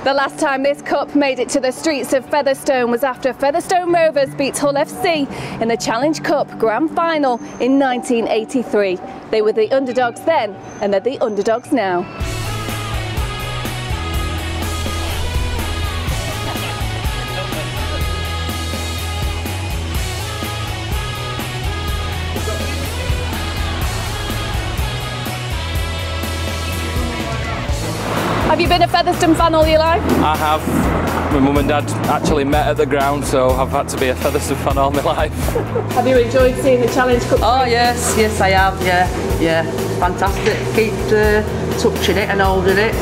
The last time this cup made it to the streets of Featherstone was after Featherstone Rovers beat Hull FC in the Challenge Cup Grand Final in 1983. They were the underdogs then, and they're the underdogs now. Have you been a Featherstone fan all your life? I have. My mum and dad actually met at the ground, so I've had to be a Featherstone fan all my life. Have you enjoyed seeing the Challenge Cup? Oh yes, yes I have, yeah. Fantastic. Keep touching it and holding it.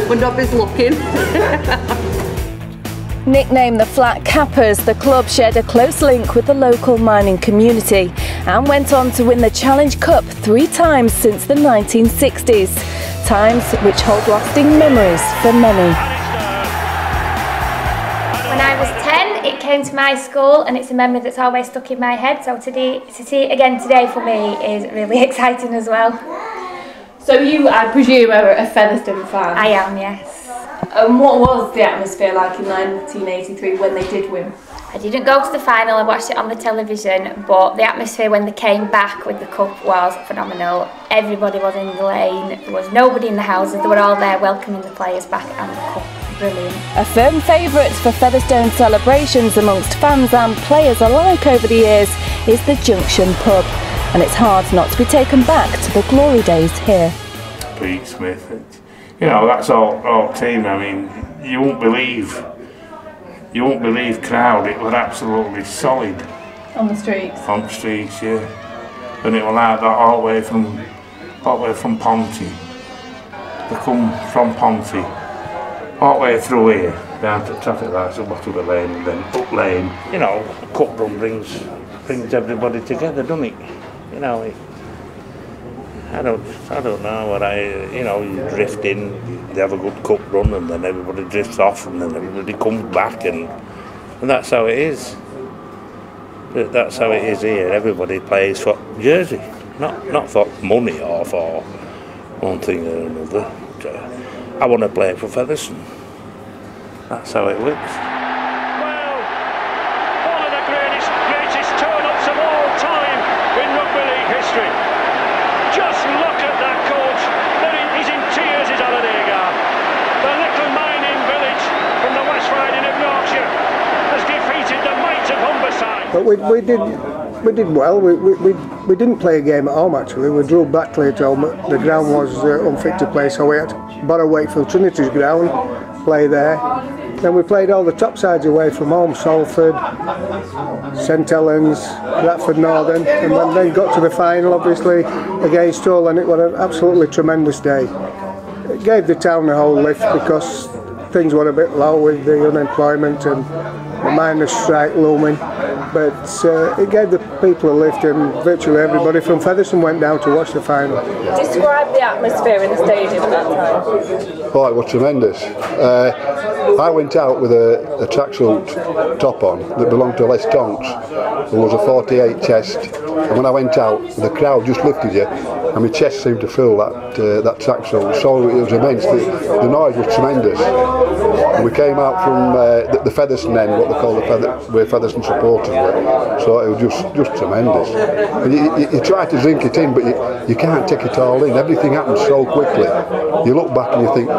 When nobody's looking. Nicknamed the Flat Cappers, the club shared a close link with the local mining community and went on to win the Challenge Cup 3 times since the 1960s. Times which hold lasting memories for many. When I was 10, it came to my school and it's a memory that's always stuck in my head, so to see it again today for me is really exciting as well. So you, I presume, are a Featherstone fan? I am, yes. And what was the atmosphere like in 1983 when they did win? I didn't go to the final, I watched it on the television, but the atmosphere when they came back with the cup was phenomenal. Everybody was in the lane, there was nobody in the houses, they were all there welcoming the players back and the cup. Brilliant. A firm favourite for Featherstone celebrations amongst fans and players alike over the years is the Junction pub, and it's hard not to be taken back to the glory days here. Pete Smith, you know, that's our team. I mean, you won't believe crowd. It was absolutely solid. On the streets? On the streets, yeah. And it was like that all the way from Ponty. They come from Ponty, all the way through here, down to traffic lights, up bottom of the lane, and then up lane. You know, a cup run brings everybody together, doesn't it? You know, I don't know what you know, you drift in, they have a good cup run and then everybody drifts off and then everybody comes back and that's how it is. But that's how it is here. Everybody plays for Jersey, not for money or for one thing or another. I want to play for Featherstone. That's how it works. Well, one of the greatest turn-ups of all time in rugby league history. Just look at that coach. He's in tears, is Alan Agar. The little mining village from the West Riding of Yorkshire has defeated the might of Humberside. But we did well. We didn't play a game at home actually. We drove back clear to home. The ground was unfit to play, so we had to borrow Wakefield Trinity's ground, play there. Then we played all the top sides away from home, Salford, St Helens, Bradford Northern, and then got to the final obviously against Hull, and it was an absolutely tremendous day. It gave the town a whole lift because things were a bit low with the unemployment and the miners' strike looming, but it gave the people a lift and virtually everybody from Featherstone went down to watch the final. Describe the atmosphere in the stadium at that time. Oh, it was tremendous. I went out with a tracksuit top on that belonged to Les Tonks, who was a 48 chest, and when I went out the crowd just lifted you and my chest seemed to fill that tracksuit, so it was immense. The noise was tremendous. And we came out from the Featherstone end, what they call where Featherstone supporters were, so it was just tremendous. And you try to drink it in, but you can't take it all in. Everything happens so quickly. You look back and you think,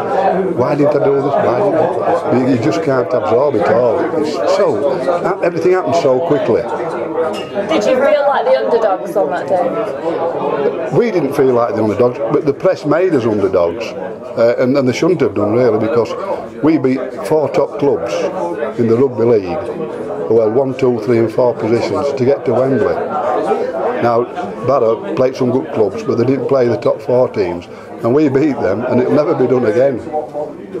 why didn't I do this? Why didn't I? You just can't absorb it all. Everything happens so quickly. Did you feel like the underdogs on that day? We didn't feel like the underdogs, but the press made us underdogs, and they shouldn't have done really, because we beat 4 top clubs in the rugby league, well 1, 2, 3 and 4 positions to get to Wembley. Now Barrow played some good clubs, but they didn't play the top 4 teams, and we beat them, and it'll never be done again.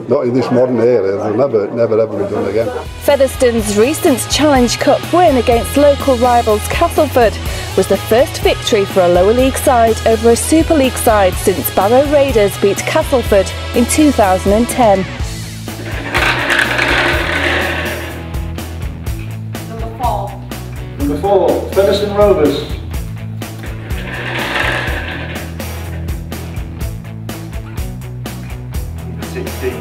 Not in this modern era, it'll never ever be done again. Featherstone's recent Challenge Cup win against local rivals Castleford was the first victory for a lower league side over a Super League side since Barrow Raiders beat Castleford in 2010. Number 4, Featherstone Rovers. Number 16,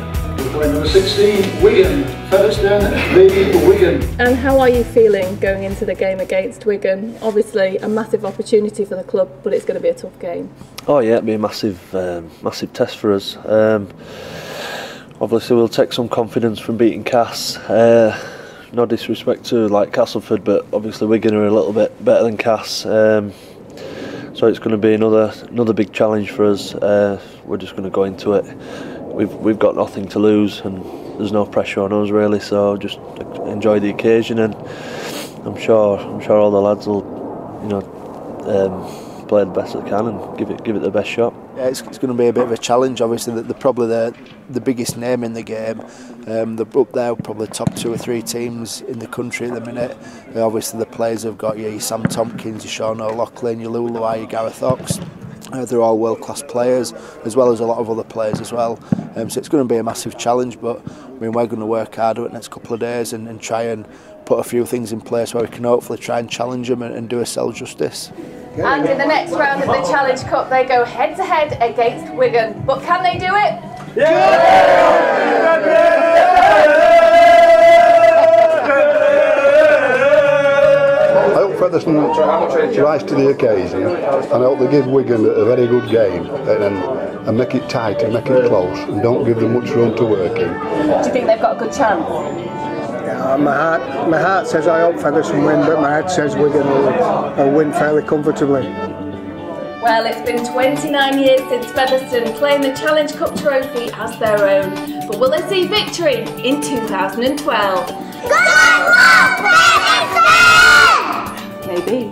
Playing number 16, Wigan. Featherstone v Wigan. And how are you feeling going into the game against Wigan? Obviously a massive opportunity for the club, but it's going to be a tough game. Oh yeah, it'll be a massive test for us. Obviously we'll take some confidence from beating Cass. No disrespect to like Castleford, but obviously Wigan are a little bit better than Cass. So it's going to be another big challenge for us. We're just going to go into it. We've got nothing to lose, and there's no pressure on us really. So just enjoy the occasion, and I'm sure all the lads will, play the best they can and give it the best shot. Yeah, it's going to be a bit of a challenge. Obviously, they're probably the biggest name in the game. They're up there, probably top 2 or 3 teams in the country at the minute. Obviously, the players have got your Sam Tompkins, your Sean O'Loughlin, your Luluai, your Gareth Ox. They're all world-class players, as well as a lot of other players as well. So it's going to be a massive challenge, but we're going to work hard over the next couple of days and try and put a few things in place where we can hopefully try and challenge them and do ourselves justice. And in the next round of the Challenge Cup, they go head-to-head against Wigan. But can they do it? I hope Featherstone rise to the occasion, and I hope they give Wigan a very good game and make it tight and make it close, and don't give them much room to work in. Do you think they've got a good chance? Yeah, my heart says I hope Featherstone win, but my head says Wigan will win fairly comfortably. Well, it's been 29 years since Featherstone claimed the Challenge Cup trophy as their own. But will they see victory in 2012? Good luck, Featherstone! Maybe.